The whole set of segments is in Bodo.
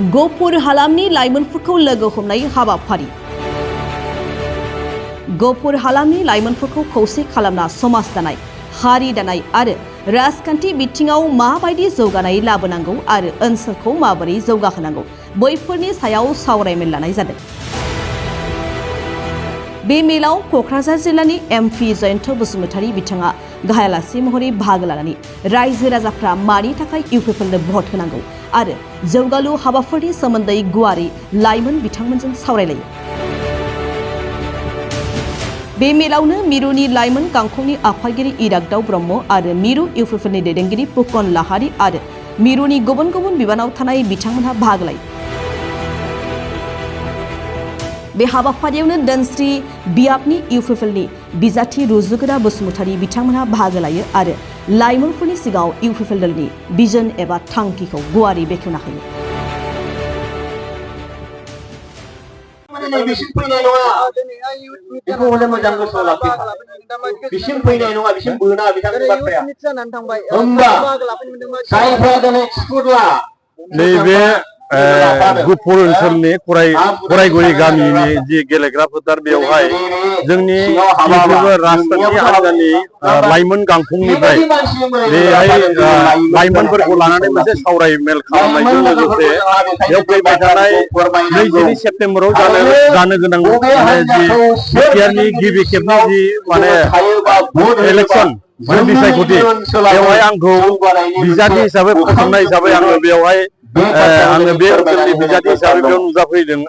गहपुर हालामनि लाइमोनफोरखौ लोगो हमनाय हाबाफारि। गहपुर हालामनि लाइमोनफोरखौ खौसे खालामना समाज दानाय, हारि दानाय आरो राजखान्थि बिथिङाव माबायदि जौगानाय लाबोनांगौ आरो ओनसोलखौ माबोरै जौगाहोनांगौ बैफोरनि सायाव सावरायमेल लानाय जादों। बे मेलाव कक्राझार जिल्लानि एमपि जयन्त बसुमतारी बिथाङा गाहाय आलासि महरै बाहागो लानानै रायजो राजाफ्रा मानि थाखाय इउपिपिएलनो भट होनांगौ आरो जौगालु हाबाफोरनि सोमोन्दै गुवारै लाइमोन बिथांमोनजों सावरायलायो। बे मेलावनो मिरुनि लाइमोन गांखंनि आफादगिरि इरागदाव ब्रह्म आरो मिरु इउपिपिएलनि दैदेनगिरि फुकन लाहारी आरो मिरुनि गुबुन गुबुन बिबानाव थानाय बिथांमोनहा बाहागो लायो। बे हाबाफारियावनो धोनस्री बियाबनि इउपिपिएलनि बिजाथि रुजुगोरा बसुमतारी बिथांमोनहा बाहागो लायो आरो लाइमोनफोरनि सिगाङाव इउपिपिएल दलनि बिजन एबा थांखिखौ गुवारै बेखेवना होयो। गहपुर ओनसोलनि खराइगुरि गामिनि जि गेलेग्रा फोथार बेवहाय जोंनि राजखान्थि हान्जानि लाइमोन गांखंनिफ्राय बेहाय लाइमोनफोरखौ लानानै मोनसे सावरायमेल खालामनायजों लोगोसे बेयाव फैबाय थानाय 22 सेप्तेम्बराव जानो गोनां जि बिटिआरनि गिबि खेबनि जि इलेक्सन बिसायख'थि बेवहाय आंखौ बिजाथि हिसाबै फसंनाय हिसाबै आङो बेवहाय आङो बे ओनसोलनि बिजाथि हिसाबै बेयाव नुजाफैदों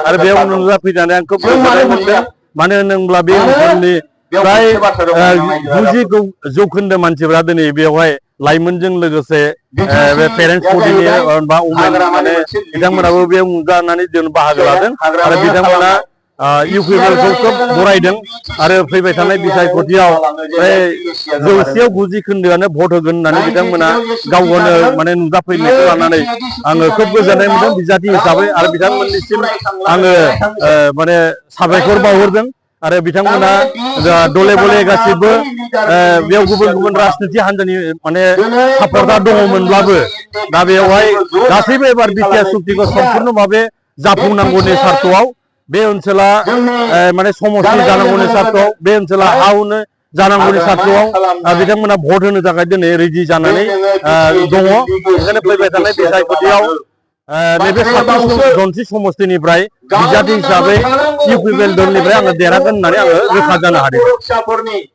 आरो बेयाव नुजाफैनानै आं खोब गोजोननाय मोनदों। मानो होनोब्ला बे ओनसोलनि प्राय 90% मानसिफ्रा दिनै बेवहाय लाइमोनजों लोगोसे बे पेरेन्टस बडिनि बा उमेन बिथांमोनाबो बेयाव नुजानानै बाहागो लादों आरो बिथांमोना इउपिपिएलखौ खोब बरायदों आरो फैबाय थानाय बिसायख'थियाव फ्राय 90% भट होगोन होननानै बिथांमोना गाव गावनो नुजाफैनायखौ लानानै आङो खोब गोजोननाय मोनदों बिजाथि हिसाबै आरो बिथांमोननिसिम आङो साबायखर बावहरदों आरो बिथांमोना दले बले गासिबो बेयाव गुबुन गुबुन राजनीति हान्जानि सापर्टार दङमोनब्लाबो दा बेवहाय गासैबो एबार बिटिआर सुक्तिखौ सम्पुर्ण भाबे जाफुंनांगौनि सार्थआव बे ओनसोला समष्टि जानांगौनि सार्थआव बे ओनसोला हाउनो जानांगौनि सार्थआव बिथांमोना भट होनो थाखाय दिनै रेडि जानानै दङ। ओंखायनो फैबाय थानाय बिसायख'थियाव नैबे 27 धनस्री समष्टिनिफ्राय बिजाथि हिसाबै इउपिपिएल दलनिफ्राय आङो देरहागोन होननानै आङो रोखा जानो हादों।